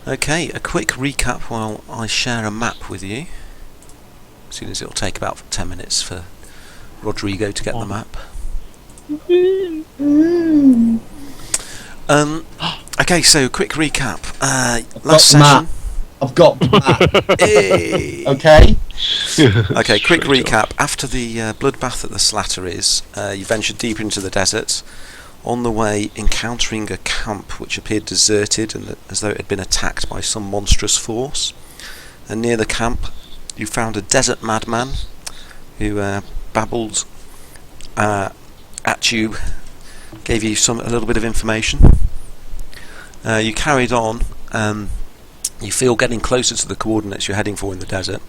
Okay, a quick recap while I share a map with you. As soon as it'll take about 10 minutes for Rodrigo to get the map. Okay, so quick recap. Last session. I've got map. Hey. Okay. Okay, quick recap. After the bloodbath at the Slatteries, you ventured deeper into the desert. On the way, encountering a camp which appeared deserted and as though it had been attacked by some monstrous force. And near the camp, you found a desert madman who babbled at you, gave you a little bit of information. You carried on. You feel getting closer to the coordinates you're heading for in the desert.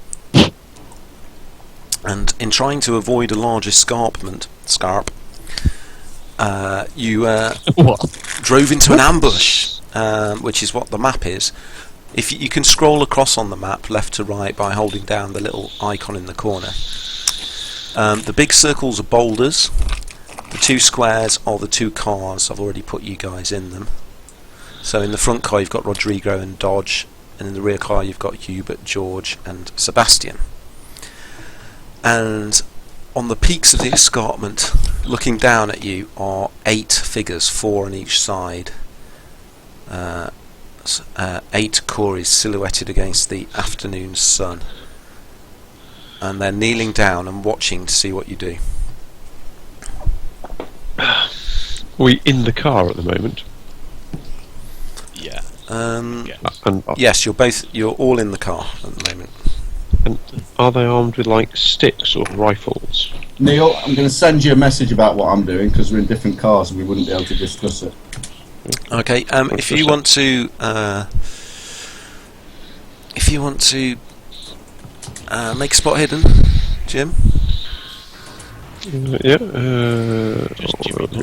And in trying to avoid a large escarpment, you drove into an ambush, which is what the map is. If you can scroll across on the map, left to right, by holding down the little icon in the corner. The big circles are boulders. The two squares are the two cars. I've already put you guys in them. So in the front car you've got Rodrigo and Dodge, and in the rear car you've got Hubert, George and Sebastian. And on the peaks of the escarpment, looking down at you, are 8 figures, 4 on each side. 8 Corys silhouetted against the afternoon sun. And they're kneeling down and watching to see what you do. Are we in the car at the moment? Yeah. Yes, you're all in the car at the moment. And are they armed with like sticks or rifles? Neil, I'm going to send you a message about what I'm doing because we're in different cars and we wouldn't be able to discuss it. Okay. If you want to make a spot hidden, Jim. Get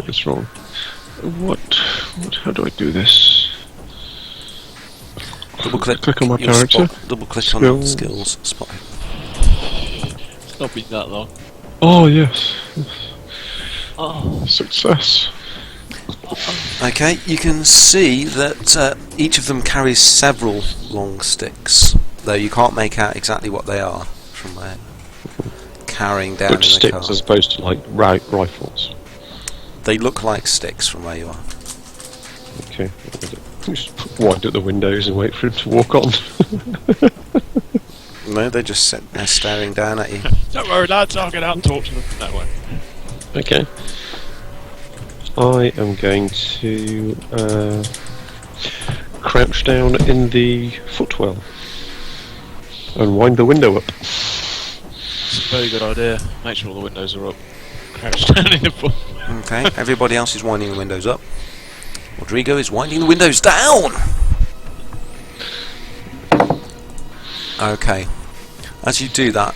this wrong. How do I do this? Double click on my character. Double click on skills. Spot hidden. It's not been that long. Oh yes. Oh. Success. Okay, you can see that each of them carries several long sticks, though you can't make out exactly what they are from where carrying down Which in the sticks car. as opposed to like rifles? They look like sticks from where you are. Okay. Just wind up the windows and wait for him to walk on. No, they just sit there staring down at you. Don't worry, lads, I'll get out and talk to them that way. Okay. I am going to crouch down in the footwell and wind the window up. It's a very good idea. Make sure all the windows are up. Crouch down in the foot. Okay, everybody else is winding the windows up. Rodrigo is winding the windows down! Okay. As you do that,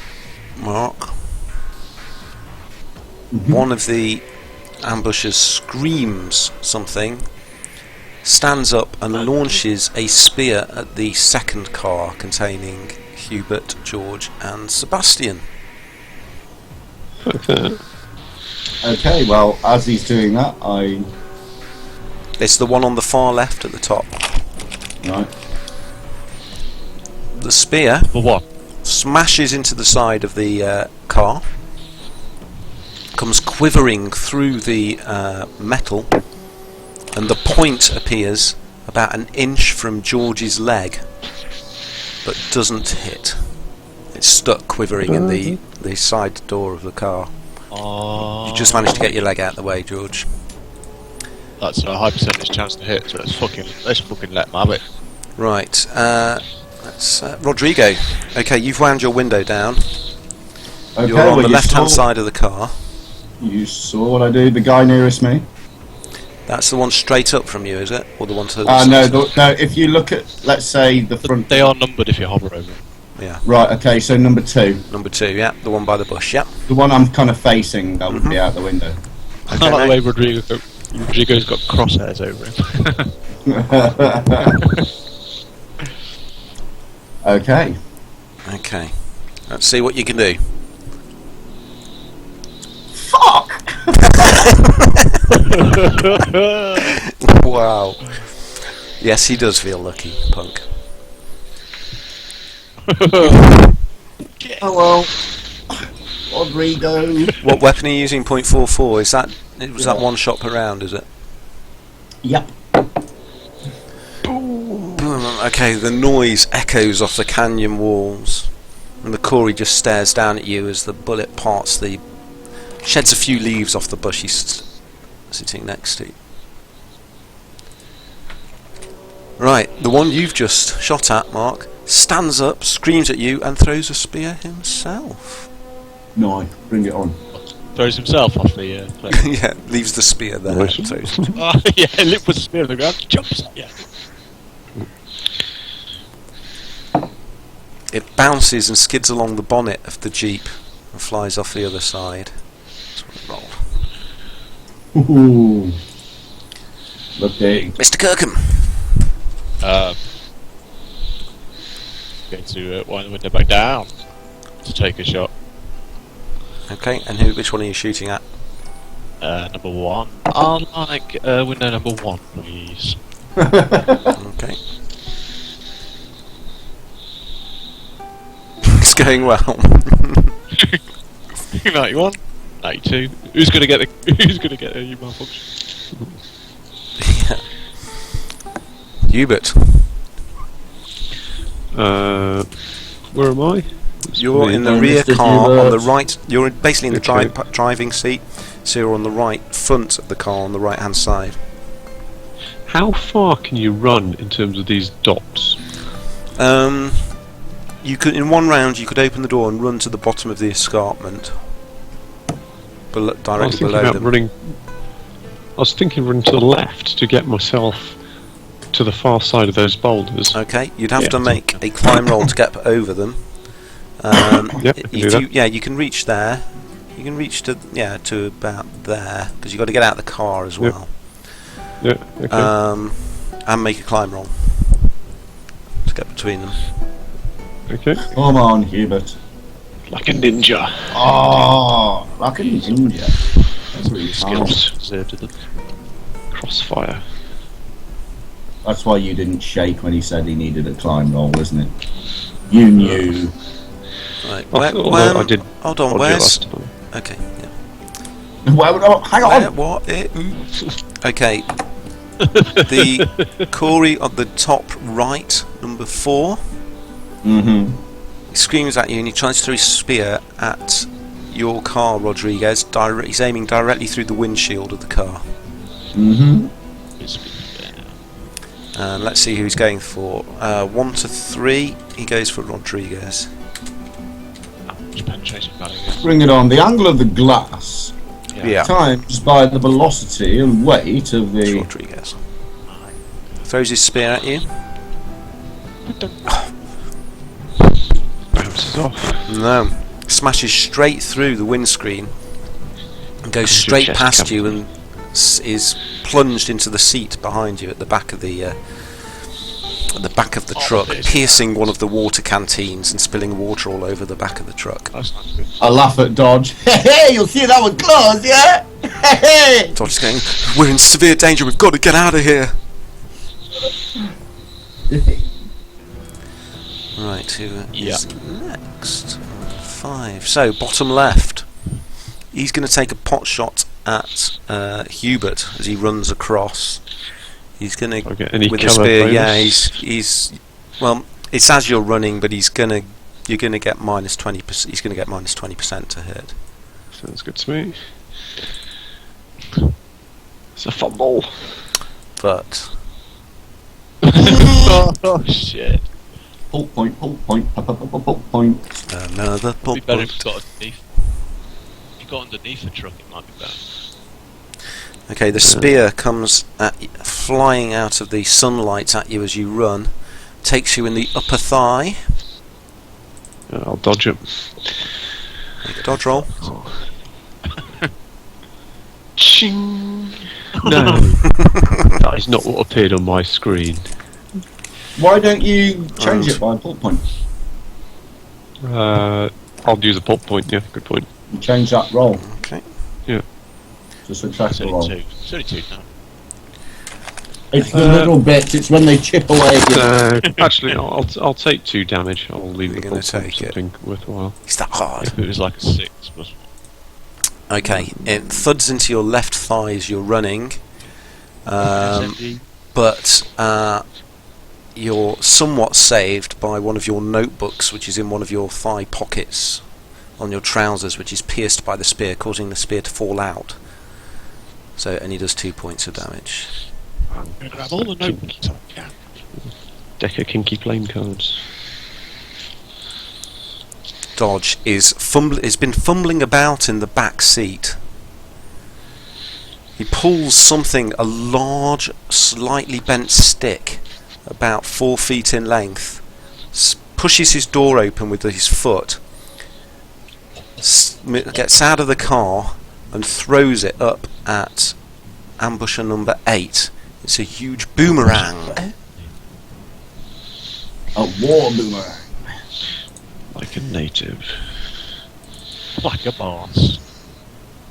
Mark, one of the ambushers screams something, stands up and launches a spear at the second car containing Hubert, George and Sebastian. Okay, well, as he's doing that, It's the one on the far left at the top. Right. The spear For what? smashes into the side of the car, comes quivering through the metal, and the point appears about an inch from George's leg, but doesn't hit. It's stuck quivering in the side door of the car. Oh. You just managed to get your leg out of the way, George. That's a high percentage chance to hit, so let's fucking let them have it. Right, that's Rodrigo. Okay, you've wound your window down. Okay, You're on well, the left-hand side of the car. You saw what I did. The guy nearest me. That's the one straight up from you, is it? Or the one to the No, side? no. If you look at, let's say, the front. They are numbered if you hover over them. Yeah. Right. Okay. So number 2, Number 2, yeah, the one by the bush, yeah. the one I'm kind of facing, that would be out the window. I like the way Rodrigo's got crosshairs over him. Okay. Okay. Let's see what you can do. Fuck! Wow. Yes, he does feel lucky, punk. Oh well. Rodrigo. What weapon are you using? .44. Is that was that one shot per round? Is it? Yep. Boom. Okay, the noise echoes off the canyon walls, and the Corey just stares down at you as the bullet sheds a few leaves off the bush he's sitting next to. Right, the one you've just shot at, Mark, stands up, screams at you, and throws a spear himself. No, bring it on. Throws himself off the cliff. Yeah, leaves the spear there. Nice. Oh, yeah, Lip puts a spear on the ground, jumps. Yeah. It bounces and skids along the bonnet of the Jeep and flies off the other side. That's what it rolled. Ooh. Look, Mr. Kirkham! Going to wind the window back down to take a shot. Okay, and which one are you shooting at? Number 1. I'd like window number 1, please. Okay. It's going well. 91, 92. Who's gonna get the malfunction? Yeah. Hubert, where am I? you're in the Mr. rear car Hubert. on the right. You're basically in the Okay. driving seat, so you're on the right front of the car on the right hand side. How far can you run in terms of these dots? You could, in one round, you could open the door and run to the bottom of the escarpment, I was directly thinking below about them. running. I was thinking running to the left to get myself to the far side of those boulders. Okay, you'd have Yeah. to make a climb roll to get over them. Yep, I can do that. You can reach there. You can reach to about there because you've got to get out of the car as Yep. well. Yeah. Okay. And make a climb roll to get between them. Okay. Come on, Hubert. Like a ninja. Oh, like a ninja. That's really Skills. Deserved it. Crossfire. That's why you didn't shake when he said he needed a climb roll, wasn't it? You knew. Right. I did. Hold on. dodge it Where's? last time. Okay. Yeah. Well, no, hang on. What? Okay. The Corey on the top right, number 4. Mm-hmm. He screams at you and he tries to throw his spear at your car, Rodriguez. He's aiming directly through the windshield of the car. Mm-hmm. Let's see who he's going for. 1 to 3, he goes for Rodriguez. Penetration value. Bring it on. The angle of the glass Yeah. times by the velocity and weight of It's the. Rodriguez. Throws his spear at you. Bounces off. No. Smashes straight through the windscreen and goes Your straight chest past cavity. you and is plunged into the seat behind you at the back of the truck, piercing one of the water canteens and spilling water all over the back of the truck. That's not good. I laugh at Dodge. Hey, you'll see that one close, yeah? Hey. Dodge is going, we're in severe danger, we've got to get out of here. Right, who is next? 5. So, bottom left. He's going to take a pot shot at Hubert as he runs across. He's going to, Okay, any with the colour spear, bonus? yeah, he's well, it's as you're running, but you're going to get minus 20%. He's going to get minus 20% to hit. Sounds good to me. It's a fumble. But Oh shit. Pull point, pull point, pull point. another It'd be pop. better if you got underneath. If you got underneath the truck, it might be better. Okay, the spear comes flying out of the sunlight at you as you run, takes you in the upper thigh. I'll dodge it. Make a dodge roll. Ching. No, that is not what appeared on my screen. Why don't you change it by pull point? I'll use a pulp point. Yeah, good point. You change that roll Okay. to It's successful roll. only 2. It's only 2 now. It's the little bits. It's when they chip away. Actually, I'll take 2 damage. I'll leave You're the gonna bolt on take it. something worthwhile. Is that hard? If it was like a 6, but Okay, it thuds into your left thigh as you're running, but you're somewhat saved by one of your notebooks, which is in one of your thigh pockets on your trousers, which is pierced by the spear, causing the spear to fall out. So it only does 2 points of damage. I'm going to grab all the notebooks I can. Deck of kinky flame cards. Dodge is has been fumbling about in the back seat. He pulls something, a large, slightly bent stick, about 4 feet in length, pushes his door open with his foot, gets out of the car and throws it up at ambusher number 8. It's a huge boomerang. A war boomerang. Like a native. Like a boss.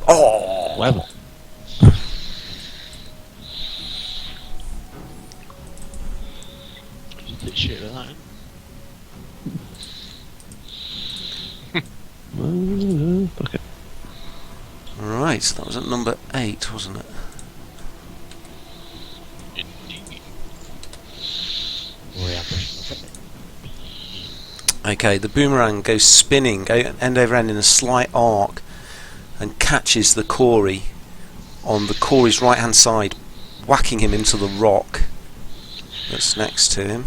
Oh! Clever. Bit shit with that. Okay. Right, that was at number 8, wasn't it? Indeed. Okay, the boomerang goes spinning, end over end in a slight arc, and catches the Corey on the Corey's right hand side, whacking him into the rock that's next to him.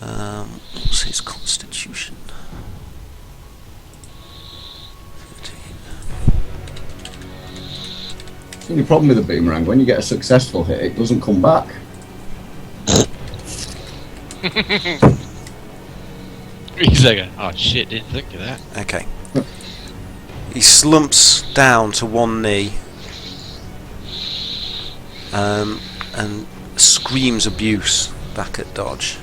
What's his constitution? 13. The only problem with the boomerang, when you get a successful hit, it doesn't come back. He's like, oh shit, didn't think of that. Okay. He slumps down to one knee and screams abuse back at Dodge.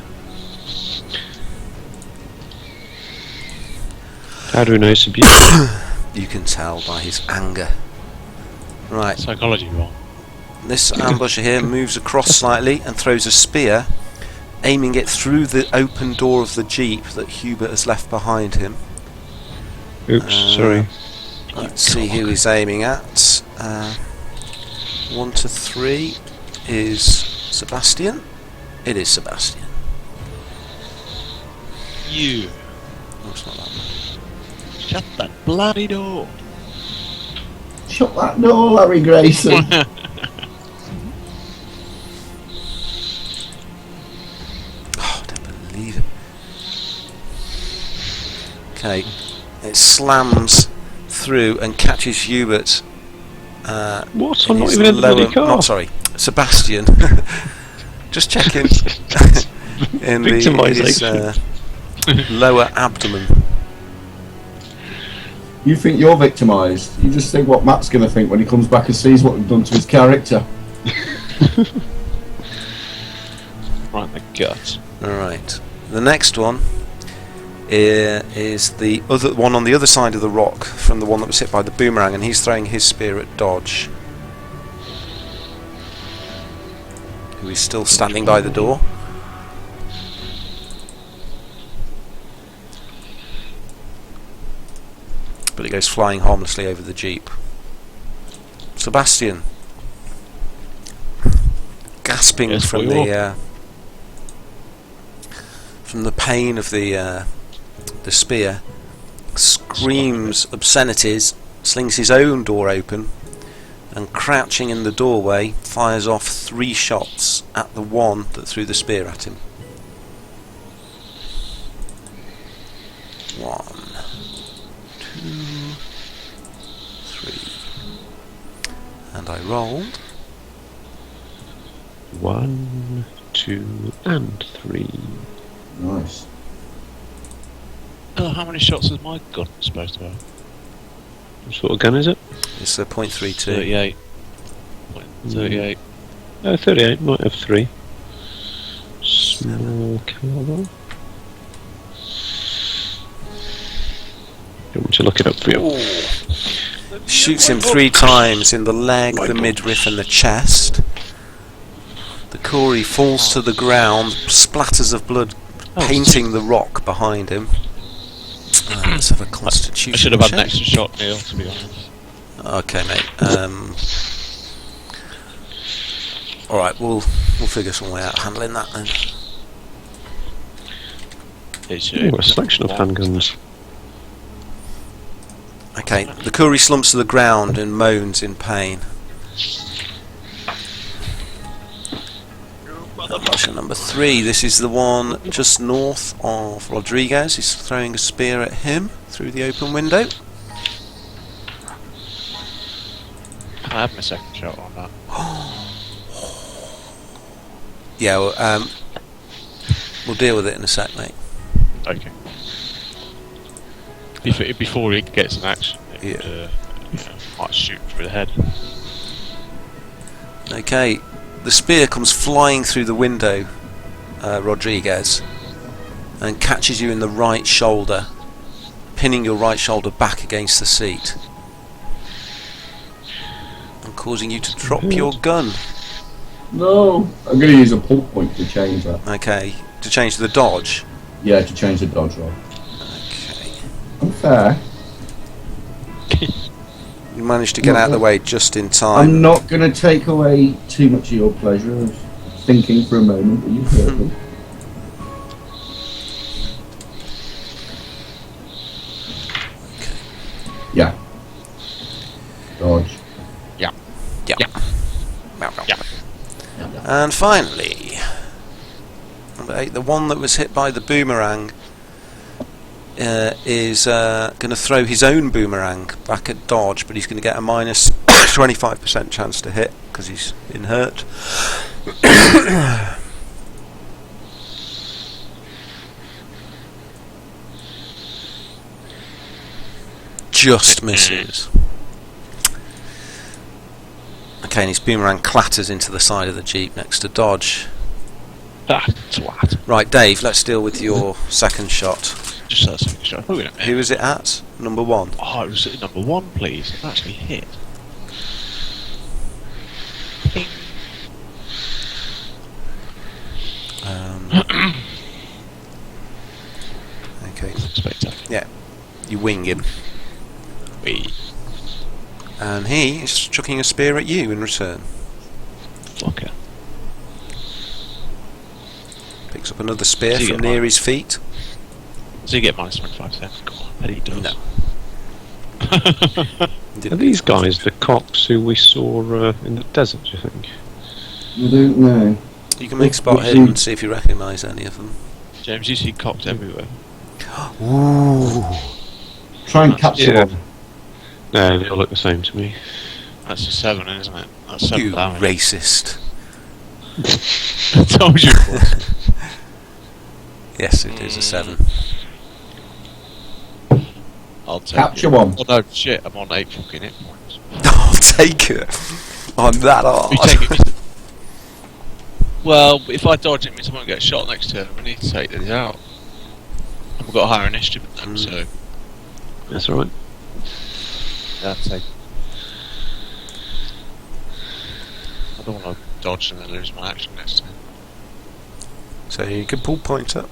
How do we know it's abuse? You can tell by his anger. Right, Psychology roll. this ambusher here moves across slightly and throws a spear, aiming it through the open door of the jeep that Hubert has left behind him. Oops, sorry. Let's see who he's aiming at. 1 to 3 is Sebastian. It is Sebastian. You. Oh, it's not that one. Shut that bloody door. Shut that door, Larry Grayson. Oh, I don't believe it. Okay, it slams through and catches Hubert. What? in I'm not his even in the bloody car. Not sorry, Sebastian. Just checking. in his Victimisation. lower abdomen. You think you're victimised. You just think what Matt's going to think when he comes back and sees what we've done to his character. Right in the gut. Alright. The next one is the other one on the other side of the rock from the one that was hit by the boomerang, and he's throwing his spear at Dodge, who is still standing by the door. But it goes flying harmlessly over the jeep. Sebastian, gasping Yes, from we the pain of the spear, screams obscenities, slings his own door open, and crouching in the doorway fires off 3 shots at the one that threw the spear at him. 1, 2, 3, and I rolled 1, 2, and 3. Nice. Oh, how many shots is my gun supposed to have? What sort of gun is it? It's a .32. 38. 38. 38, might have 3. Small caliber. You want me to look it up for you? Ooh. Shoots him 3 times in the leg, the midriff and the chest. Corey falls to the ground, splatters of blood painting the rock behind him. Let's have a constitution I should have had an check. extra shot, Neil, to be honest. Okay, mate. Alright, we'll figure some way out of handling that then. It's Ooh, a selection of handguns. Okay, the Kuri slumps to the ground and moans in pain. Option number 3, this is the one just north of Rodriguez. He's throwing a spear at him through the open window. Can I have my second shot on that? Yeah, well, we'll deal with it in a sec, mate. Okay. Before he gets an action, it might shoot through the head. Okay, the spear comes flying through the window, Rodriguez, and catches you in the right shoulder, pinning your right shoulder back against the seat and causing you to drop your gun. No, I'm going to use a pull point to change that. Okay, to change the dodge. Yeah, to change the dodge roll. Okay. Unfair. You managed to get out of the way just in time. I'm not going to take away too much of your pleasure of thinking for a moment that you've heard me. Yeah. Dodge. Yeah. Yeah. Yeah. And finally, number 8, the one that was hit by the boomerang is going to throw his own boomerang back at dodge, but he's going to get a minus 25% chance to hit because he's been hurt. Just misses. Okay, and his boomerang clatters into the side of the Jeep next to dodge. Ah, twat. Right, Dave, let's deal with your second shot. Just that second shot. Oh, wait a minute. Who was it at? Number 1. Oh, it was at number 1, please. I've actually hit. Ping. Okay. Spectacular. Yeah. You wing him. Wee. And he is chucking a spear at you in return. Fucker. Picks up another spear So you from get near mine. his feet. So you get minus 25%. Go on, I bet he does. No. Are these guys the cops who we saw in the desert, do you think? I don't know. You can make spot hidden and see if you recognise any of them. James, you see cops everywhere. Ooh. Try and capture Yeah. one. No, they all look the same to me. That's a 7, isn't it? That's 7 You damage. racist. I told you it was. Yes, it is a 7. I'll take Capture it. one. Oh no, shit, I'm on 8 fucking hit points. I'll take it. I'm that hard. You take it. Well, if I dodge it means I won't get shot next turn. We need to take these out. I've got a higher initiative than them, so That's alright. yeah, take. I don't want to dodge and then lose my action next turn. So you can pull points up.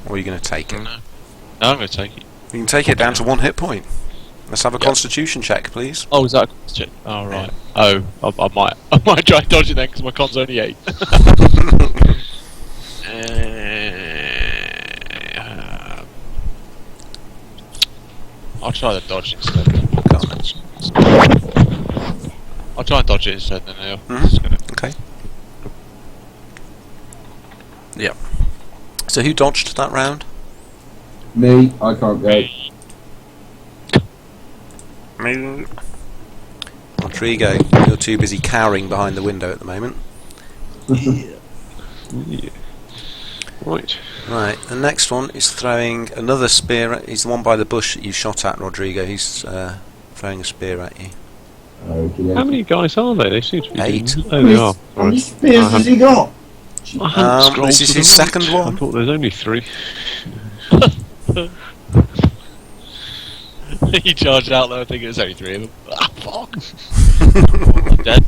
Or are you going to take it? No, I'm going to take it. You can take it down to 1 hit point. Let's have a constitution check, please. Oh, is that a check? Oh, right. Oh, I might try and dodge it then because my con's only 8. I'll try the dodge instead. I'll try and dodge it instead then. Okay. Yep. So who dodged that round? Me, I can't go. Me. Rodrigo, you're too busy cowering behind the window at the moment. Yeah. Right. Right, the next one is throwing another spear at... He's the one by the bush that you shot at, Rodrigo. He's throwing a spear at you. Okay. How many guys are there? They seem to be 8. doing- Oh, they are. How many Right. spears has he got? I hadn't scrolled this is to the his right. second one. I thought there was only 3. He charged out there thinking it was only 3 of them. Ah, fuck! I'm dead.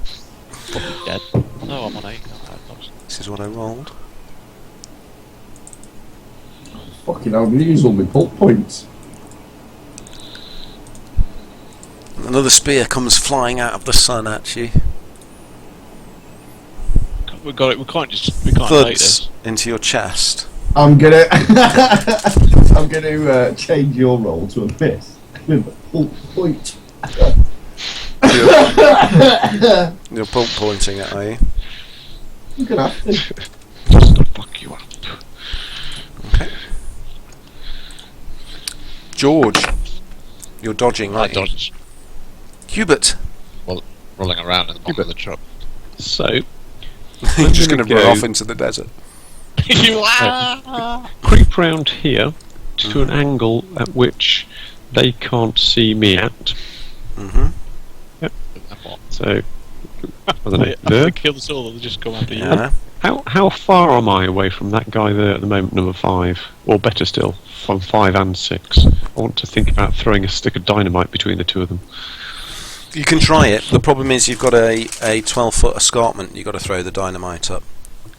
Fucking dead. No, I'm on 8. This is what I rolled. Fucking hell, I'm gonna use all my pulp points. Another spear comes flying out of the sun at you. We got it. We can't take this. Thuds into your chest. I'm gonna change your roll to a miss with a pulp point. You're pulp pointing it, are you? I'm gonna have to. Just to fuck you up. Okay. George, you're dodging, I right? dodged. Hubert, Rolling around in the bottom of the truck. So, you're just going to gonna run go- off into the desert. creep round here to an angle at which they can't see me at. Mm-hmm. So, wasn't I it have there? to kill us all. They'll just come after you. Yeah. How far am I away from that guy there at the moment, number 5? Or better still, from 5 and 6? I want to think about throwing a stick of dynamite between the two of them. You can try it. The problem is you've got a 12-foot escarpment. You've got to throw the dynamite up.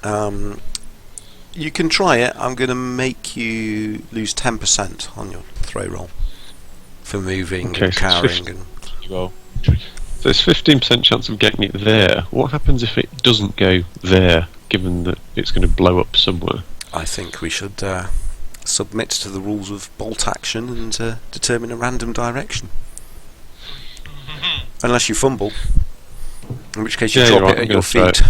You can try it. I'm going to make you lose 10% on your throw roll for moving Okay, and so it's cowering. 50. And You go. So there's 15% chance of getting it there. What happens if it doesn't go there, given that it's going to blow up somewhere? I think we should submit to the rules of bolt action and determine a random direction. Unless you fumble, in which case you Yeah, drop you're right, it I'm at your gonna throw feet.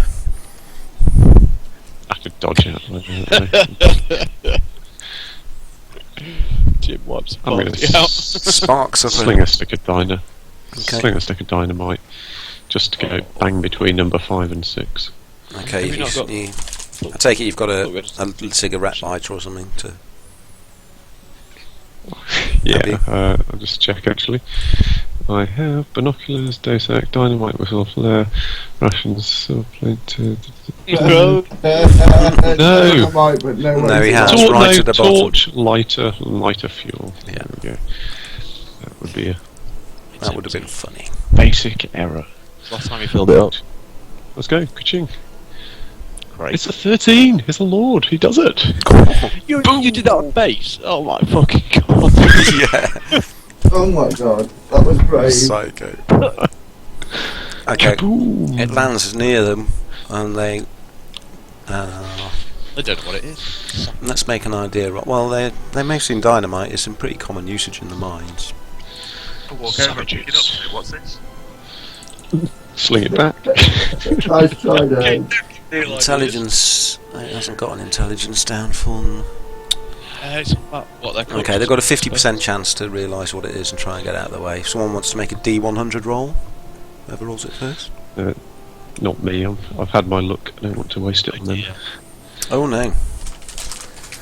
I could dodge it. Jim wipes I'm going the to out. Sparks up sling a stick of dynamite. Okay. Sling a stick of dynamite, just to go bang between number 5 and 6. Okay, Have we not got- I take it you've got a Look, little cigarette lighter or something to. Yeah, I'll just check actually. I have binoculars, Deus Ex, dynamite, whistle, flare, rations, silver plate. No. Dynamite, but No, he has. Torch, right at the bottom. torch, lighter fuel. Yeah. There we go. That would be a That would have been funny. basic error. Last time you filled it up. Let's go, ka-ching. Great. It's a 13. It's a lord. He does it. You did that on base? Oh my fucking god. Yeah, Oh my god, that was brave. psycho. Okay, Kaboom. it lands near them, and they. I don't know what it is. Let's make an idea. Well, they may have seen dynamite. It's in pretty common usage in the mines. I'll walk over and pick it up. Savages. Say, what's this? Sling it back. Nice try, Dave. Intelligence. It hasn't got an intelligence down for them. It's about what they're called. Okay, they've got a 50% chance to realise what it is and try and get out of the way. If someone wants to make a D100 roll, whoever rolls it first. Not me. I've had my look. I don't want to waste it on them. Yeah. Oh no.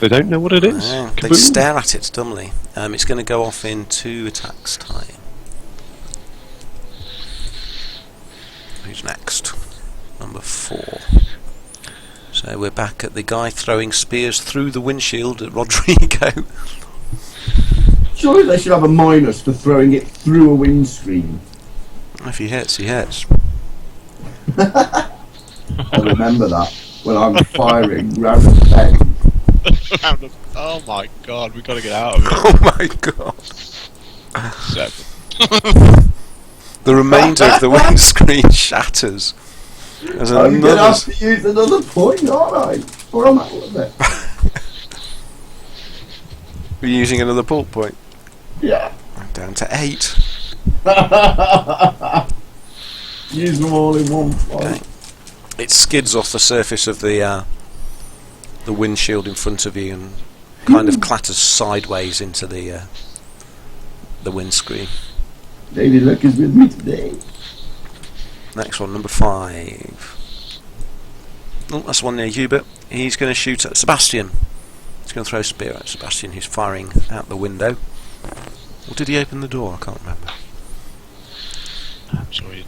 They don't know what it is. They Kaboom. stare at it dumbly. It's going to go off in 2 attacks time. Who's next? Number 4. So we're back at the guy throwing spears through the windshield at Rodrigo. Surely they should have a minus for throwing it through a windscreen. If he hits, he hits. I remember that when I'm firing round the bend. Oh my god, we gotta get out of here. Oh my god. 7. The remainder of the windscreen shatters. There's I'm going to another. have to use another point, aren't I? Or I'm out of it. We're using another pulp point. Yeah. Down to 8. Use them all in one point. Okay. It skids off the surface of the windshield in front of you and kind of clatters sideways into the windscreen. Lady Luck is with me today. Next one, number 5. Oh, that's one near Hubert. He's going to shoot at Sebastian. He's going to throw a spear at Sebastian, who's firing out the window. Or did he open the door? I can't remember. I'm sorry.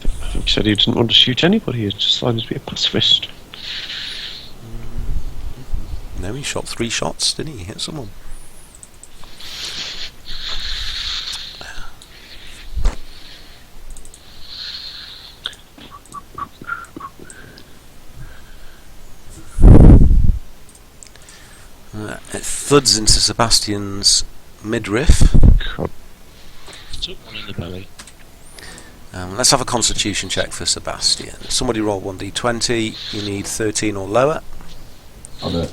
I think he said he didn't want to shoot anybody. He decided to be a pacifist. No, he shot 3 shots, didn't he? He hit someone. It thuds into Sebastian's midriff. God. Took one in the belly. Let's have a constitution check for Sebastian. Somebody roll 1d20. You need 13 or lower. I'll do it.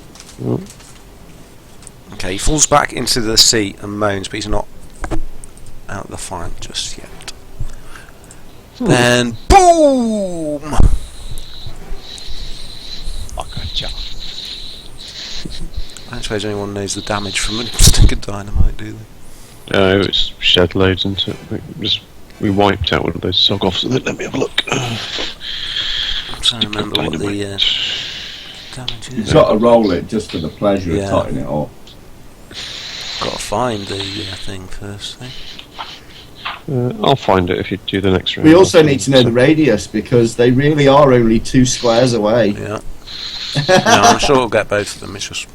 Okay, he falls back into the seat and moans, but he's not out of the fight just yet. Then, boom! Like a chap. I don't suppose anyone knows the damage from a stick of dynamite, do they? No, it's shed loads into it. We wiped out one of those sog-offs. Let me have a look. I'm trying to remember what the damage You've is. got to roll it just for the pleasure Yeah. of totting it up. Got to find the thing first. I'll find it if you do the next round. We also need to know the radius because they really are only 2 squares away. Yeah. No, I'm sure we'll get both of them. It's just.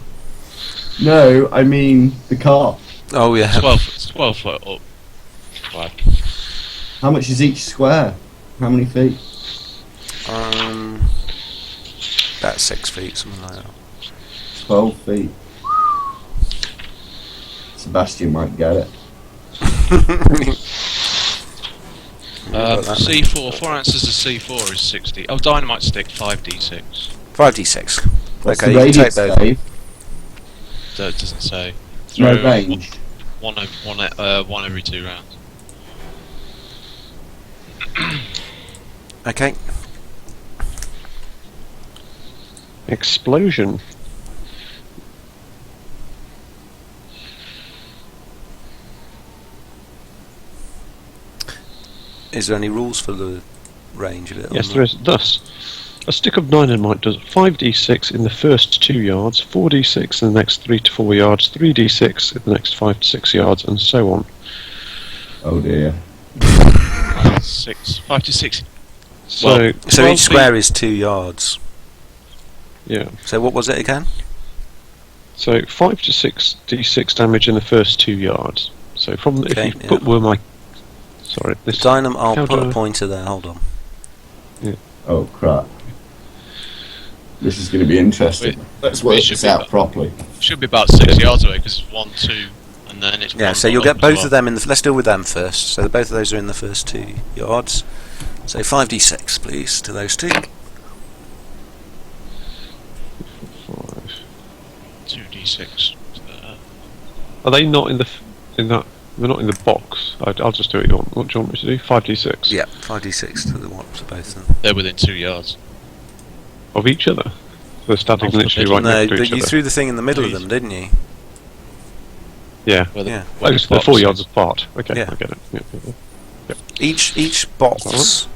No, I mean the car. Oh yeah. 12 foot up. Right. How much is each square? How many feet? About 6 feet, something like that. 12 feet. Sebastian might get it. C4, 4 ounces of C4 is 60. Oh, dynamite stick, 5d6. 5d6. What's Okay, the you can take radius, those. Dave? It doesn't say. No Throw range. One every 2 rounds. Okay. Explosion. Is there any rules for the range of it? Yes, there is. Thus, a stick of dynamite does 5d6 in the first 2 yards, 4d6 in the next 3 to 4 yards, 3d6 in the next 5 to 6 yards, and so on. Oh dear. 5 to 6. So, So 12 each square is 2 yards. yeah. So what was it again? So 5 to 6 d6 damage in the first 2 yards. So from Okay, if you put where my this Dynam. I'll how put do a I- pointer there. Hold on. Oh crap. This is going to be interesting. Wait, Let's work it should this be out about- properly. Should be about 6 yards away because it's 1, 2, and then it's. Yeah. one So you'll up get as both well. of them in the. Let's deal with them first. So both of those are in the first 2 yards. So 5d6, please, to those 2. 2d6. Are they not in the in that? They're not in the box. I'll just do it. What do you want me to do? 5d6 Yeah, 5d6 to the one to both of them. They're within 2 yards. of each other. They're standing Off the literally middle. right No, next to but each you other. threw the thing in the middle of Please. them, didn't you? Yeah. Where the, Yeah. where Oh, the so they're box 4 is. yards apart. Okay, Yeah. I get it. Yeah, yeah, yeah. Each box,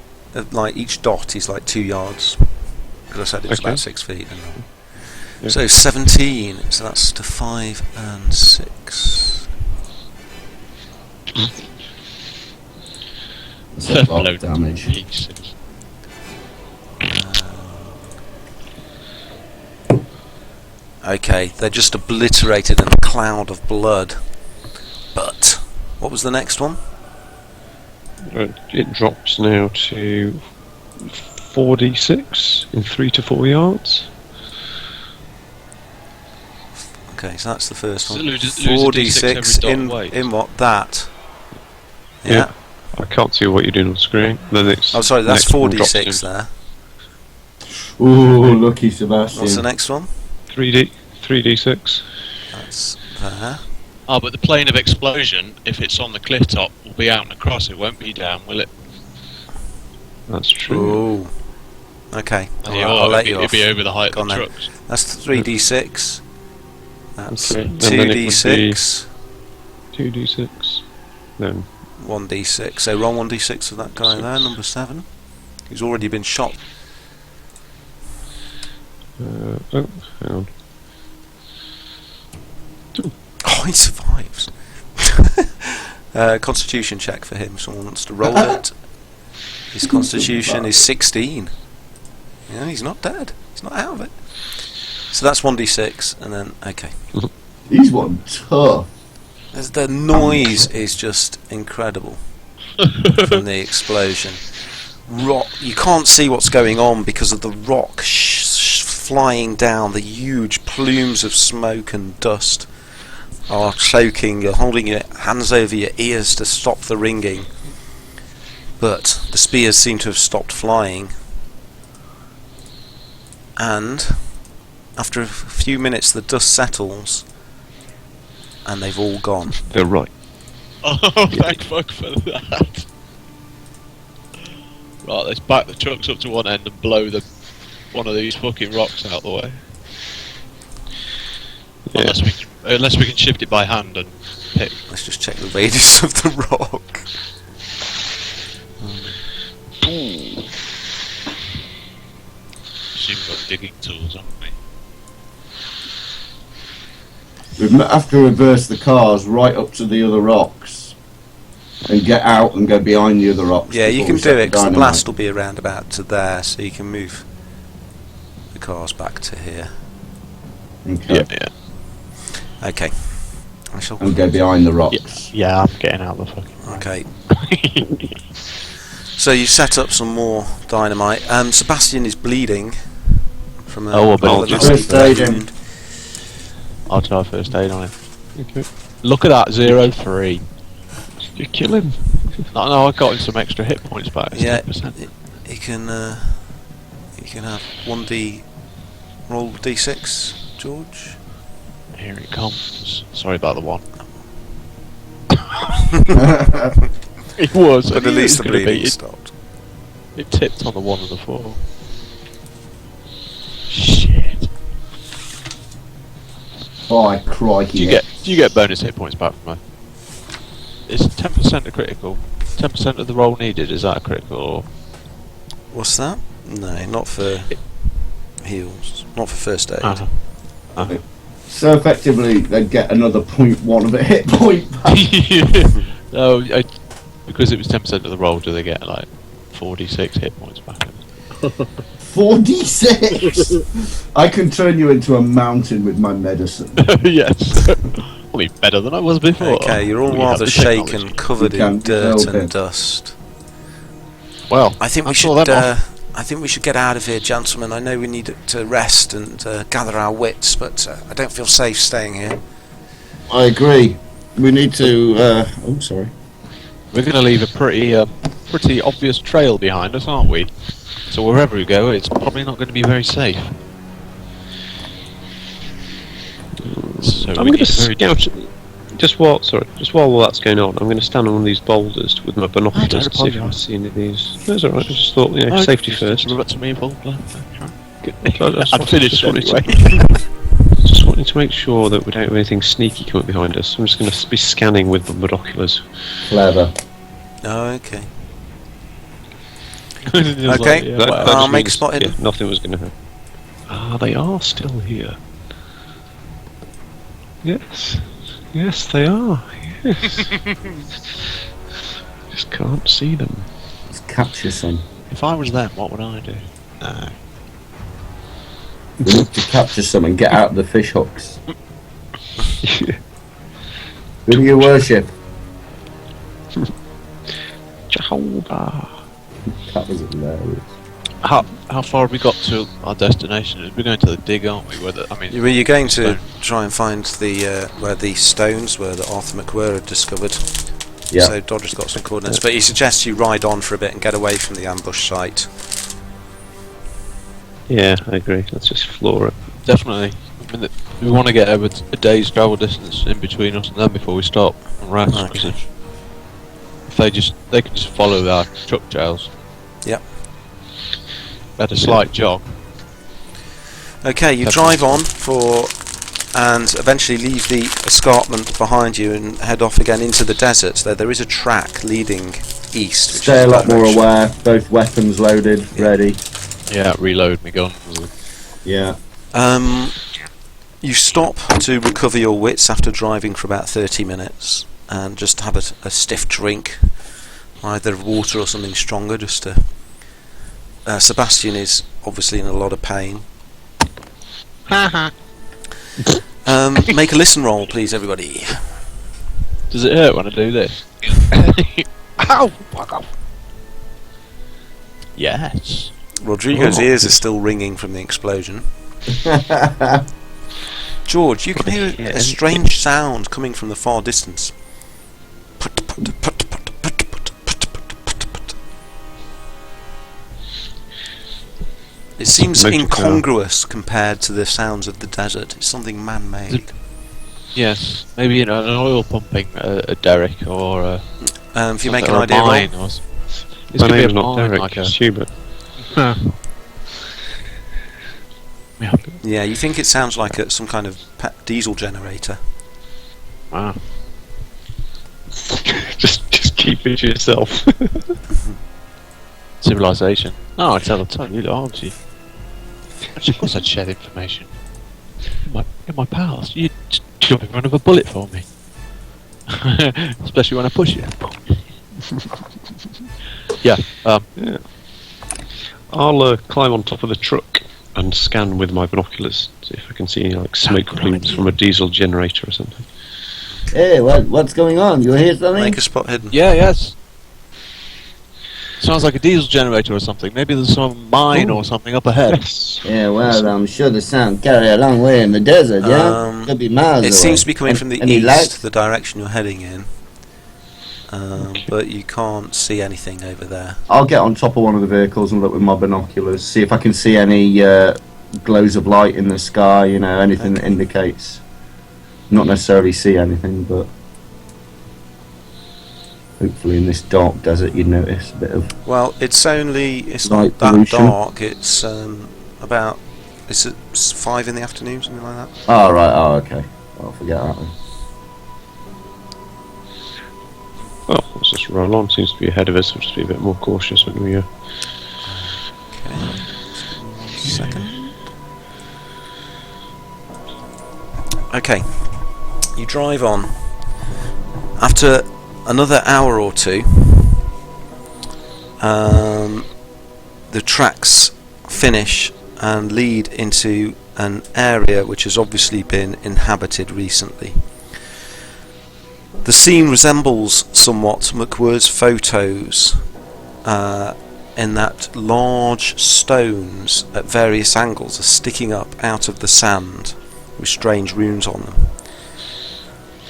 like each dot, is like 2 yards. Because I said it was Okay. about 6 feet. And Yeah. So 17. So that's to 5 and 6. That's a lot Load of damage. D6. Okay, they're just obliterated in a cloud of blood. But what was the next one? It drops now to 4d6 in 3 to 4 yards. Okay, so that's the first So one. lose a D6 every 4d6 dot in away. what? That. Yeah. Yeah. I can't see what you're doing on the screen. Then it's Oh, sorry, that's next one drops 4d6 to there. Ooh, lucky Sebastian. What's the next one? 3d6. That's there. Oh, but the plane of explosion, if it's on the cliff top, will be out and across. It won't be down, will it? That's true. Ooh. Okay, And alright, I'll let you it'll off. be over the height Go of the on then. trucks. That's 3d6. That's Okay, and then it would be 2d6. 2d6. Then 1d6. So roll 1d6 for that guy there, number 7. He's already been shot. oh, hang on. Oh, he survives. Constitution check for him. Someone wants to roll it. His constitution is 16. Yeah, he's not dead. He's not out of it. So that's 1d6, and then okay. He's one tough. The noise is just incredible from the explosion. Rock. You can't see what's going on because of the rock flying down. The huge plumes of smoke and dust are choking. You're holding your hands over your ears to stop the ringing, but the spears seem to have stopped flying, and after a few minutes the dust settles and they've all gone. They're right. Oh, thank fuck for that. Right, let's back the trucks up to one end and blow one of these fucking rocks out the way. Yeah. Unless we can shift it by hand and pick. Let's just check the radius of the rock. Assume we've got digging tools, haven't we? We have to reverse the cars right up to the other rocks and get out and go behind the other rocks. Yeah, you before can we do set it, because the dynamite. blast will be around about to there, so you can move the cars back to here. Okay. Yeah. Okay. I shall. And go behind the rocks. Yeah, I'm getting out the fucking. Okay. So you set up some more dynamite. Sebastian is bleeding from a Oh, well, rather just nasty first aid him. wound. I'll try first aid on him. Okay. Look at that, 0-3. You kill him. No, I got him some extra hit points back. It's Yeah, 10%. you can have 1d roll d6, George. Here it comes. Sorry about the one. It was. I But knew at it least was the gonna be. bleeding It, stopped. it tipped on the 1 and the 4. Shit. By crikey. Do you get bonus hit points back from her? It's 10% a critical. 10% of the roll needed. Is that a critical? Or What's that? No, not for heals. Not for first aid. Uh-huh. So effectively, they get another 0.1 of a hit point back. No, because it was 10% of the roll. Do they get like 46 hit points back? 46! I can turn you into a mountain with my medicine. Yes. I'll be better than I was before. Okay, you're all We have rather the shaken, technology. covered You in can dirt help and it. dust. Well, I think we that's all should. them off. I think we should get out of here, gentlemen. I know we need to rest and gather our wits, but I don't feel safe staying here. I agree. We need to. Oh, sorry. We're going to leave a pretty obvious trail behind us, aren't we? So wherever we go, it's probably not going to be very safe. So I'm we going to need a very scout. Just while all that's going on, I'm going to stand on one of these boulders with my binoculars don't to see if I apologise. see any of these. No, it's alright. I just thought, Oh, safety just first. revert to me, Paul. I'm finished wanted anyway. just wanting to make sure that we don't have anything sneaky coming behind us. I'm just going to be scanning with the binoculars. Clever. Oh, okay. Okay, Okay. That I'll just make a means, spot hidden. yeah, nothing was going to happen. Ah, they are still here. Yes. Yes, they are. Yes. Just can't see them. Let's capture some. If I was them, what would I do? No. We need to capture some and get out the fish hooks. Who do you worship? Jehovah. That was hilarious. How far have we got to our destination? We're going to the dig, aren't we? You're going to try and find the where the stones were that Arthur McWhirr had discovered. Yeah. So Dodger's got some coordinates, but he suggests you ride on for a bit and get away from the ambush site. Yeah, I agree. Let's just floor it. Definitely. I mean, we want to get over a day's travel distance in between us and them before we stop and rest. Okay. 'Cause if they can just follow our truck trails. Yep. At a slight jog. Okay, you Definitely. drive on and eventually leave the escarpment behind you and head off again into the desert. There is a track leading east. Which Stay is a the lot more direction. aware. Both weapons loaded, ready. Yeah, reload my gun. Yeah. You stop to recover your wits after driving for about 30 minutes and just have a stiff drink, either of water or something stronger, just to... Sebastian is obviously in a lot of pain. Make a listen roll, please, everybody. Does it hurt when I do this? Ow! Fuck off. Yes. Rodrigo's ears are still ringing from the explosion. George, you can hear a strange sound coming from the far distance. It seems incongruous compared to the sounds of the desert. It's something man-made. Yes, maybe an oil pumping a derrick or if you make an or a idea, mine Rob. or s- This My could be name's a not mine, Derek, like it's Hubert. Yeah. Yeah, you think it sounds like some kind of diesel generator. Wow. just keep it to yourself. Civilization. Oh, it's you aren't you? Of course I'd share the information. In my past, you'd jump in front of a bullet for me. Especially when I push you. Yeah. Yeah. I'll climb on top of the truck and scan with my binoculars, see if I can see any like smoke plumes from a diesel generator or something. Hey, what's going on? You hear something? Make a spot hidden. Yeah, yes. Sounds like a diesel generator or something. Maybe there's some mine or something up ahead. Yes. Yeah, well, I'm sure the sound carry a long way in the desert, yeah? Could be miles away. It seems to be coming from the any east, lights? the direction you're heading in. But you can't see anything over there. I'll get on top of one of the vehicles and look with my binoculars, see if I can see any glows of light in the sky, you know, anything that indicates. Not necessarily see anything, but hopefully in this dark desert you'd notice a bit of... Well, it's Light not that pollution. dark. It's about... It's 5 in the afternoon, something like that. Oh, right, oh, okay. I'll forget that then. Well, let's just roll on. Seems to be ahead of us. We'll just be a bit more cautious when we Okay. Just give me 1 second. Okay. You drive on. After another hour or two, the tracks finish and lead into an area which has obviously been inhabited recently. The scene resembles somewhat McWhirr's photos in that large stones at various angles are sticking up out of the sand with strange runes on them.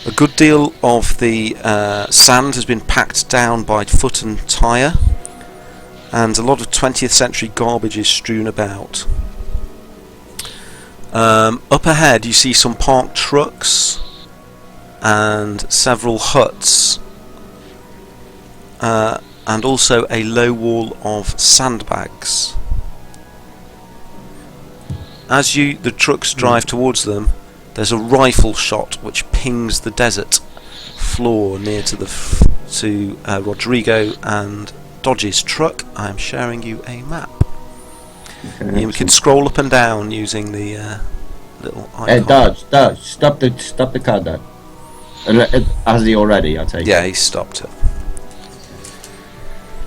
A good deal of the sand has been packed down by foot and tyre, and a lot of 20th century garbage is strewn about. Up ahead you see some parked trucks and several huts, and also a low wall of sandbags. As the trucks drive towards them, there's a rifle shot which pings the desert floor near to Rodrigo and Dodge's truck. I am sharing you a map. Okay, You can scroll up and down using the little icon. Hey, Dodge, stop the car, Dodge. Has he already, I take it? Yeah, he's stopped it.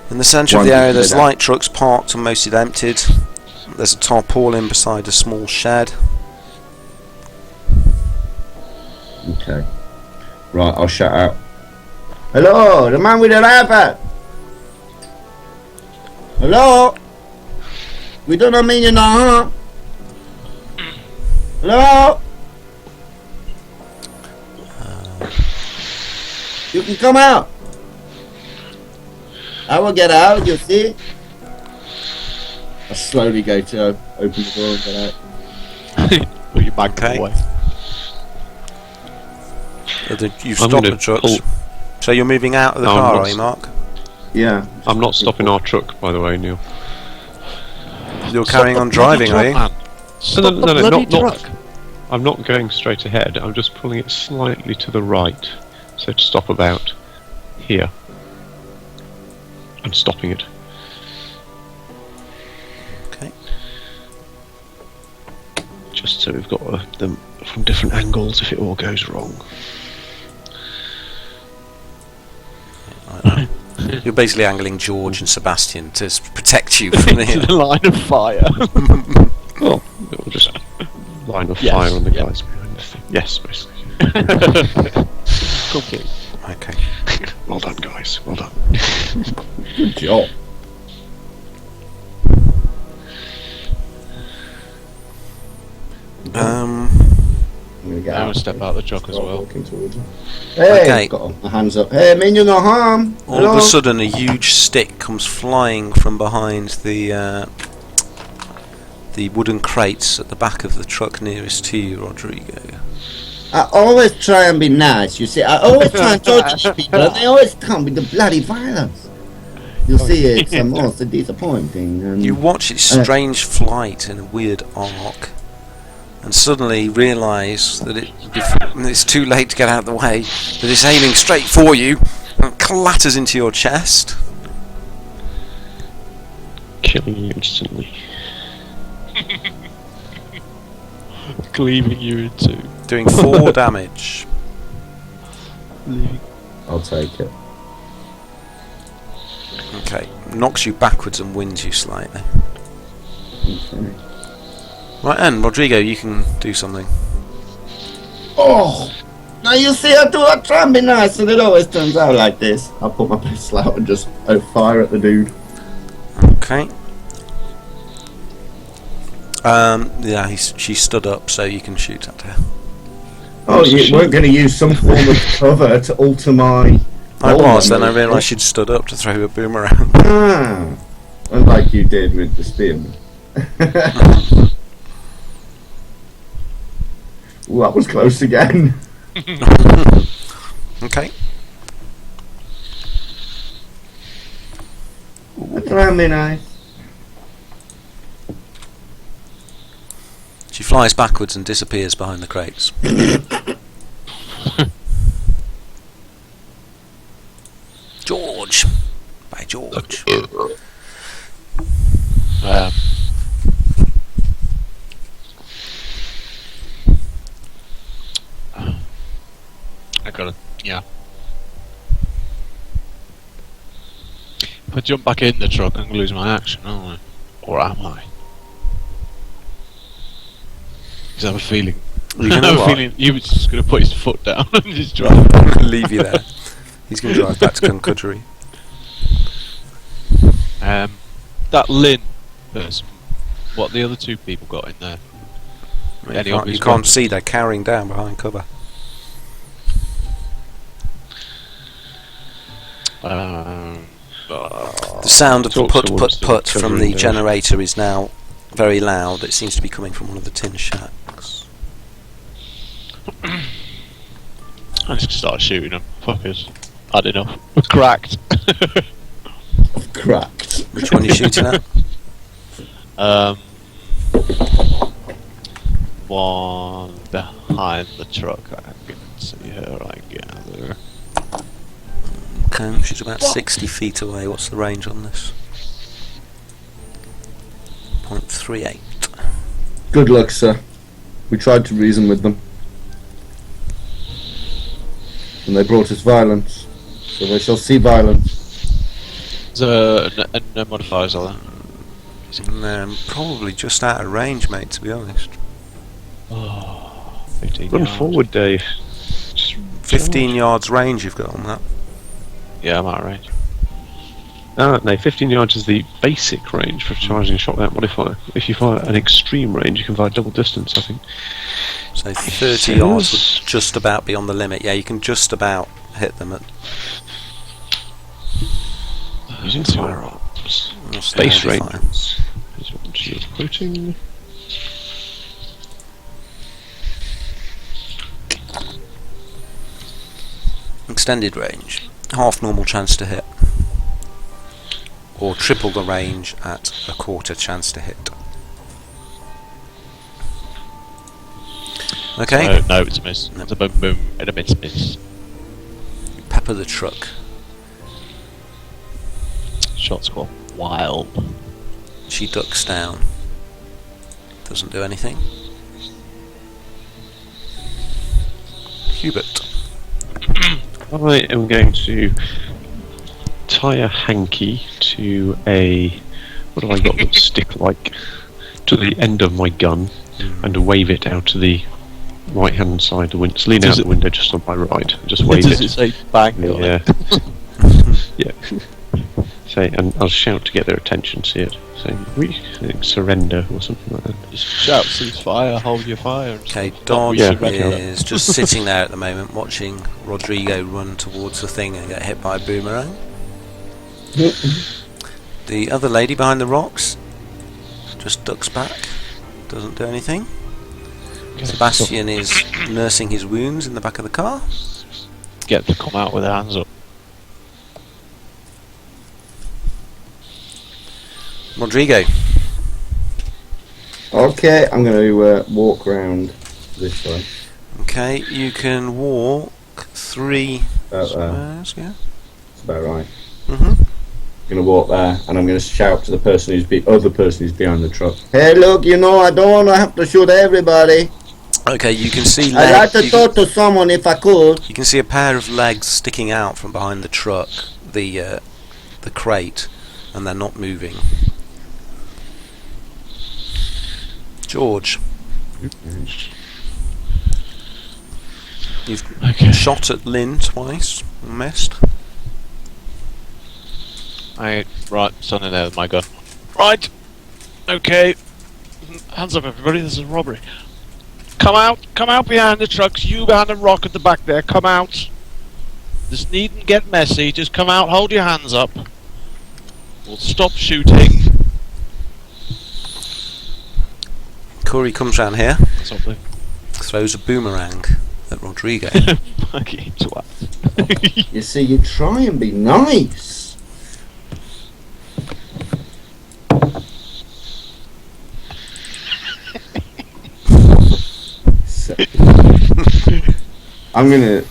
In the centre of the area there's light trucks parked and mostly emptied. There's a tarpaulin beside a small shed. Okay. Right, I'll shout out. Hello, the man with the rifle! Hello? We do not mean you now, huh? Hello? You can come out. I will get out, you see? I slowly go to open the door and get out. Put your bag Okay. away. You've I'm stopped gonna the trucks. pull- So you're moving out of the No, I'm car, not are you, Mark? Yeah. I'm not stopping our truck, by the way, Neil. You're Stop carrying the on driving, are bloody you? truck, man. Stop no, the no, bloody not- truck. I'm not going straight ahead. I'm just pulling it slightly to the right, so to stop about here. And stopping it. Okay. Just so we've got them from different angles if it all goes wrong. You're basically angling George and Sebastian to protect you from Into the... the line of fire. Well, it'll just line of Yes, fire on the yeah. guys behind the thing. Yes, basically. Complete. Okay. Well done, guys. Well done. Good job. get I out. would step out the truck as Start well. walking towards him. Hey, Okay. got my hands up. Hey, mean you no harm. All of a sudden, a huge stick comes flying from behind the wooden crates at the back of the truck nearest to you, Rodrigo. I always try and be nice, you see. I always try and talk to people, and they always come with the bloody violence. You see, it's most disappointing. And, You watch its strange flight in a weird arc, and suddenly realise that it's too late to get out of the way, that it's aiming straight for you, and clatters into your chest. Killing you instantly. Cleaving you in two. Doing 4 damage. I'll take it. Okay, knocks you backwards and wins you slightly. Okay. Right, and Rodrigo, you can do something. Oh! Now you see, I try and be nice, and it always turns out like this. I'll put my pistol out and just fire at the dude. Okay. Yeah, she stood up, so you can shoot at her. Oh, you weren't going to use some form of cover to alter my... I was, then I realised she'd stood up to throw a boomerang. Ah, unlike you did with the spearman. Ooh, that was close again. Okay. Try and be nice. She flies backwards and disappears behind the crates. George! By George. I gotta, yeah. If I jump back in the truck, I'm gonna lose my action, aren't I? Or am I? Because I have a feeling. You I know have a what? feeling he was just gonna put his foot down and just drive. Leave you there. He's going to drive back to Concudgery. That Lynn person, what the other 2 people got in there? You can't see, they're cowering down behind cover. The The sound of the Talk put towards put put the from the Concudgery generator is now very loud. It seems to be coming from one of the tin shacks. I just started shooting them. Fuckers. Had enough. Cracked. Cracked. Which one are you shooting at? One behind the truck. I can see her, I gather. Okay, she's about 60 feet away. What's the range on this? 0.38. Good luck, sir. We tried to reason with them. And they brought us violence. So they shall see violence. There's no modifiers on that. Probably just out of range, mate, to be honest. Oh, 15 Run yards. forward, Dave. Just 15 yards range you've got on that. Yeah, I'm out of range. no, 15 yards is the basic range for charging a shot without modifier. If you fire an extreme range, you can fire double distance, I think. So 30 yards would just about be on the limit. Yeah, you can just about hit them at Using firearms. what's the Base modifier? range is what you're quoting. Extended range. Half normal chance to hit. Or triple the range at a quarter chance to hit. Okay. No, it's a miss. No. It's a boom boom and a miss. Pepper the truck. Shots go wild. She ducks down. Doesn't do anything. Hubert. I am going to tie a hanky to a... what have I got that's stick-like? To the end of my gun and wave it out to the right-hand side of the window. So lean out the window just on my right. Just wave Does it. it say bang? Yeah. Yeah. Say, and I'll shout to get their attention. See it, saying, "We surrender" or something like that. Just shout, cease fire, hold your fire. and Okay, stuff. Dodge Yeah, is just sitting there at the moment, watching Rodrigo run towards the thing and get hit by a boomerang. The other lady behind the rocks just ducks back, doesn't do anything. Sebastian is nursing his wounds in the back of the car. Get them to come out with their hands up. Rodrigo. Okay, I'm going to walk round this way. Okay, you can walk 3 About there. squares, yeah. That's about right. Mhm. I'm going to walk there, and I'm going to shout to the person other person who's behind the truck. Hey, look, I don't want to have to shoot everybody. Okay, you can see I'd like to you talk to someone if I could. can see a pair of legs sticking out from behind the truck, the crate, and they're not moving. George, you've shot at Lynn twice and missed. Right, standing there with my gun. Right, okay. Hands up, everybody. This is a robbery. Come out behind the trucks. You behind the rock at the back there. Come out. This needn't get messy. Just come out. Hold your hands up. We'll stop shooting. Corey comes round here, Something. throws a boomerang at Rodrigo. Fucking twat. You see, you try and be nice. So- I'm gonna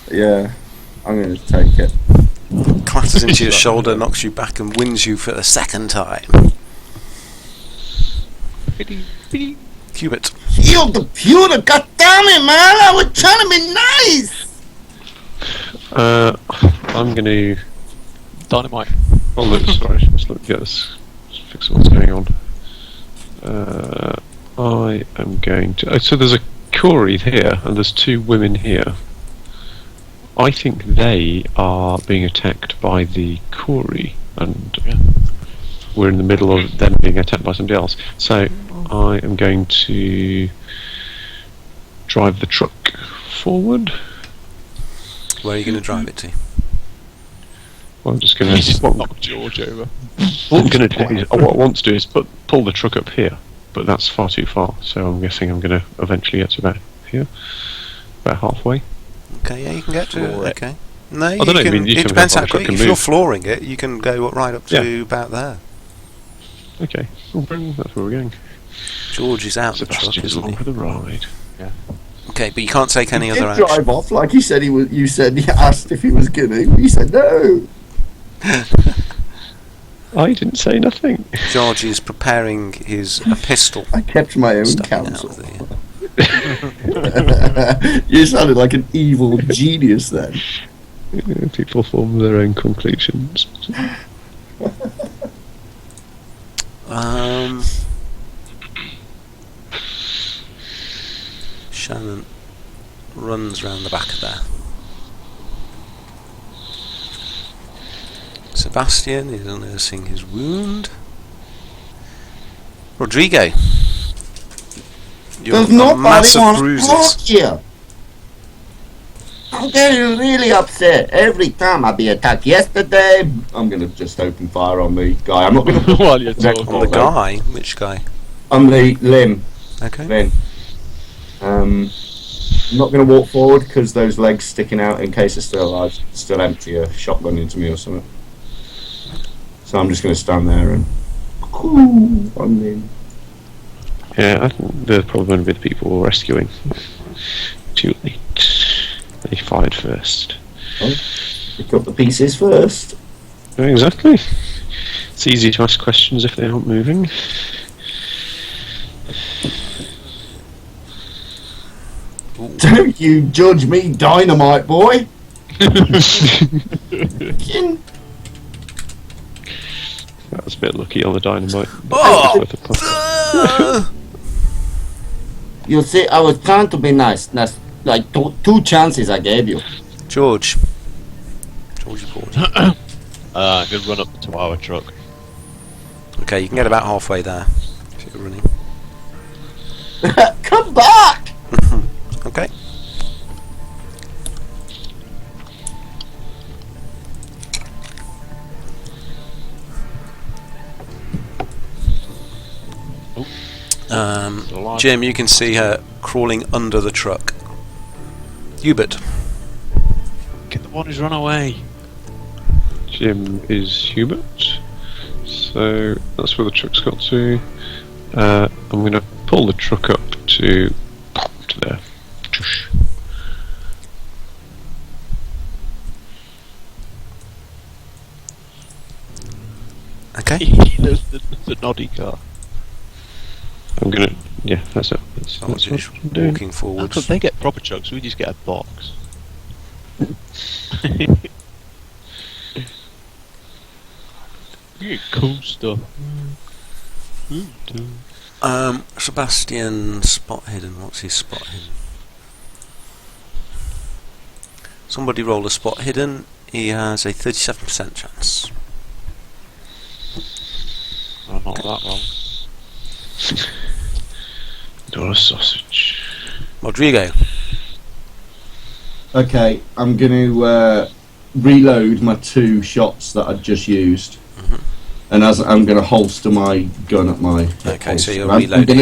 take it. Clatters into your shoulder, knocks you back, and wins you for the second time. Hubert. Kill the computer, goddammit, man! I was trying to be nice! I'm going to. Dynamite. Oh, look, sorry. Let's look at this. Let's fix what's going on. I am going to. Oh, so there's a Corey here, and there's 2 women here. I think they are being attacked by the Corey, and we're in the middle of them being attacked by somebody else. So I am going to drive the truck forward. Where are you going to drive it to? Well, I'm just going Just to. knock George over. What I'm going to do is, what I want to do is pull the truck up here, but that's far too far. So I'm guessing I'm going to eventually get to about here, about halfway. Okay, yeah, you can get to Floor it. it. Okay. No, I don't know, I mean, you it can depends have how the truck quick. can If you're move. flooring it, you can go right up to Yeah. about there. Okay, well, brilliant, that's where we're going. George is out the truck, Sebastian's isn't along he? for the ride. Okay, but you can't take any He other did action. drive off like he said he was. You said he asked if he was gonna. He said no. I didn't say nothing. George is preparing his a pistol. I kept my own Sticking out counsel. of the, You sounded like an evil genius then. People form their own conclusions. Shannon runs round the back of there. Sebastian is nursing his wound. Rodrigo, you've Does got nobody massive want to bruises. talk here? I'm getting really upset every time I be attacked. Yesterday, I'm gonna just open fire on the guy. I'm not gonna. While you're talking. On the guy? Which guy? I'm the Lim. Okay. Lynn. I'm not going to walk forward because those legs sticking out in case it's still alive, still empty a shotgun into me or something. So I'm just going to stand there and. I'm Lynn. Yeah, I think they're probably going to be the people we're rescuing. Too late. They fired first. Pick up the pieces first. Yeah, exactly. It's easy to ask questions if they aren't moving. Don't you judge me, dynamite boy! Fucking- That was a bit lucky on the dynamite. Oh! Worth a puff. You see, I was trying to be nice. That's like two chances I gave you. George. Georgie Porter. Good run up to our truck. Okay, you can get about halfway there if you're running. Come back! Okay. Alive. Jim, you can see her crawling under the truck. Hubert. Get the one who's run away. Jim is Hubert. So that's where the truck's got to. I'm going to pull the truck up to there. Okay. There's the noddy car. I'm going to... Yeah, that's it. So That's just what I'm doing. walking How forwards. come they get proper trucks? We just get a box. You get cool stuff. Sebastian spot hidden. What's his spot hidden? Somebody roll a spot hidden. He has a 37% chance. I'm not that wrong. Door sausage. Rodrigo. Okay, I'm going to reload my 2 shots that I've just used. And as I'm going to holster my gun at my hip Okay, so holster. you're I'm reloading.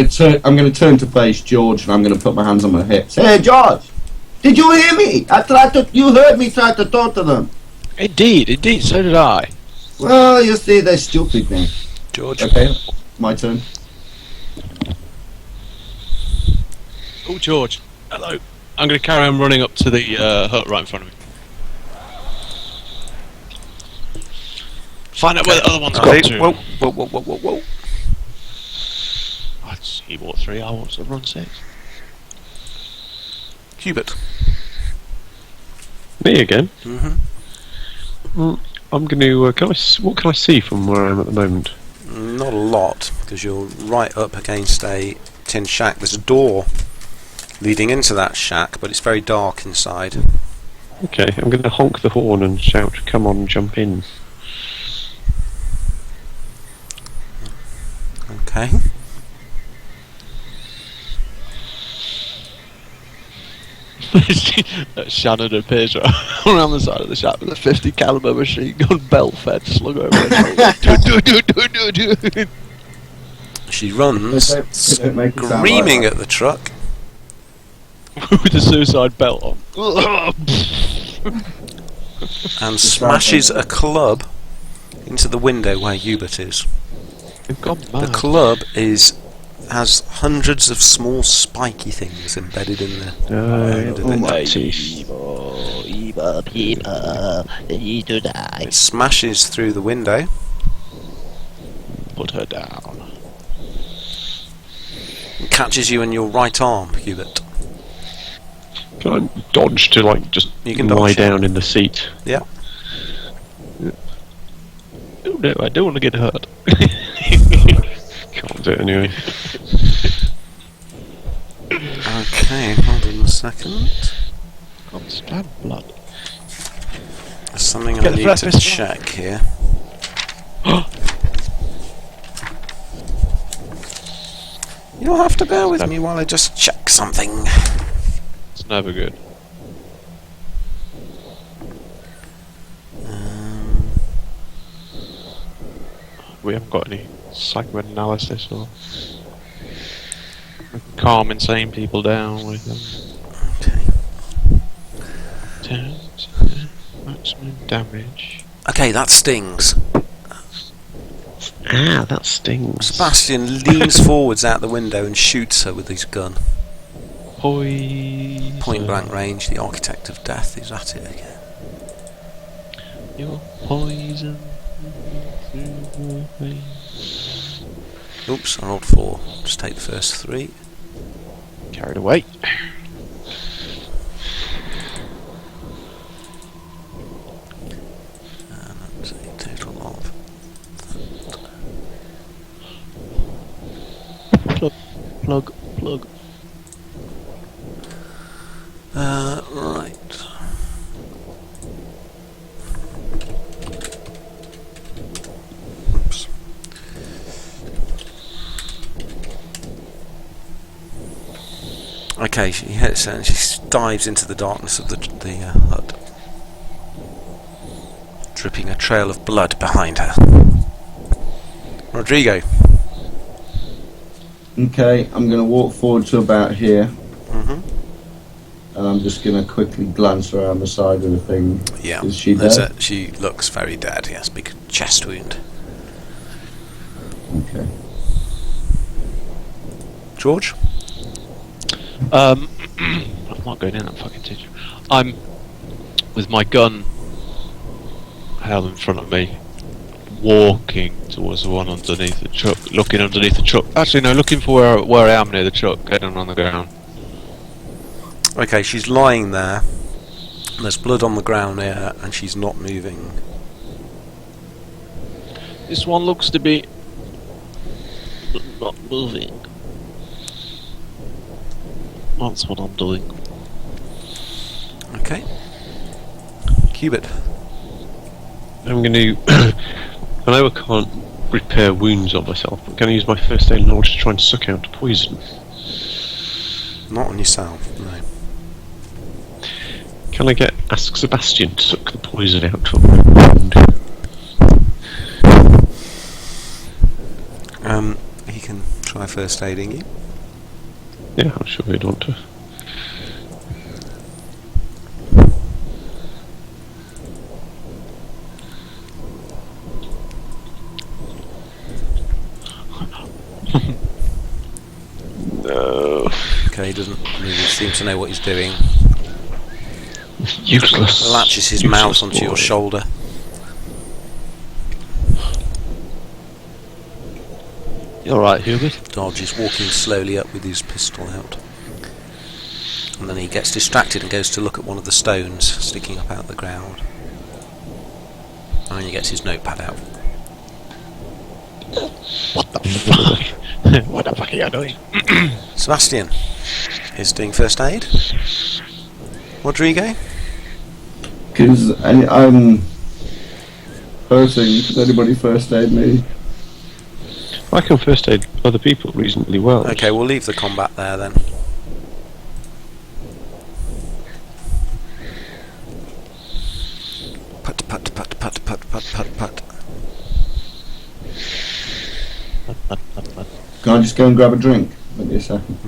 going to turn to face George, and I'm going to put my hands on my hips. Hey, George! Did you hear me? You heard me try to talk to them. Indeed, so did I. Well, you see, they're stupid then. George. Okay, my turn. Oh, George. Hello. I'm going to carry on running up to the hut right in front of me. Find out where the other one's Okay. got to. Whoa. He walked 3, I want to run 6. Hubert. Me again? Mm-hmm. I'm going to... what can I see from where I am at the moment? Not a lot, because you're right up against a tin shack. There's a door leading into that shack, but it's very dark inside. Okay, I'm going to honk the horn and shout, "Come on, jump in." Okay. Shannon appears around the side of the shack with a 50 caliber machine gun, belt fed, slung over her shoulder. She runs, Don't make it sound screaming like at the truck, with the suicide belt on. and smashes a club into the window where Hubert is. You've gone The mad. club has hundreds of small spiky things embedded in the end of it. my teeth. Evil people, they need to die. It smashes through the window. Put her down. And catches you in your right arm, Hubert. Can I dodge to, like, just You can lie dodge, yeah. down in the seat? Yeah. Oh no, I don't want to get hurt. Can't do it anyway. Okay, hold on a second. Can't stand blood. There's something Get I the need to breakfast. check here. You'll have to bear with me while I just check something. It's never good. We haven't got any psychoanalysis or calm insane people down with them. Okay. Turns, maximum damage. Okay, that stings. Ah, that stings. Sebastian leans forwards out the window and shoots her with his gun. Poison. Point blank range, the architect of death is at it again. Your poison through the veins. Oops, I rolled 4. Just take the first 3. Carried away. And that's a total of... Plug. Right. Okay, she hits her and she dives into the darkness of the hut, dripping a trail of blood behind her. Rodrigo. Okay, I'm going to walk forward to about here, Mm-hmm. and I'm just going to quickly glance around the side of the thing. Yeah, Is she there's dead? she looks very dead. Yes, big chest wound. Okay. George. I'm not going in that fucking ditch. I'm with my gun held in front of me, walking towards the one underneath the truck, looking underneath the truck. Actually, no, looking for where I am near the truck, getting on the ground. Okay, she's lying there. There's blood on the ground here, and she's not moving. This one looks to be not moving. That's what I'm doing. Okay. Hubert. I'm going to. I know I can't repair wounds on myself, but can I use my first aid in order to try and suck out poison? Not on yourself, no. Can I ask Sebastian to suck the poison out from my wound? He can try first aiding you. Yeah, I'm sure he'd want to. No. Okay, he doesn't really seem to know what he's doing. Useless. Latches his Useless mouth onto boy. your shoulder. You alright, Hubert? Dodge is walking slowly up with his pistol out. And then he gets distracted and goes to look at one of the stones sticking up out the ground. And then he gets his notepad out. What the fuck? What the fuck are you doing? Sebastian is doing first aid. Rodrigo? Because I'm hurting. Does anybody first aid me? I can first aid other people reasonably well. Okay, we'll leave the combat there then. Put, put, put, put, put, put, put, put. Can I just go and grab a drink? Give me a second.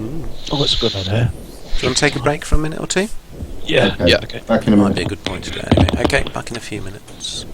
Oh, that's a good idea. Do you want to take a break for a minute or two? Yeah, Okay. yeah, okay. Back in a Might be a minute. good point to do anyway. Okay, back in a few minutes.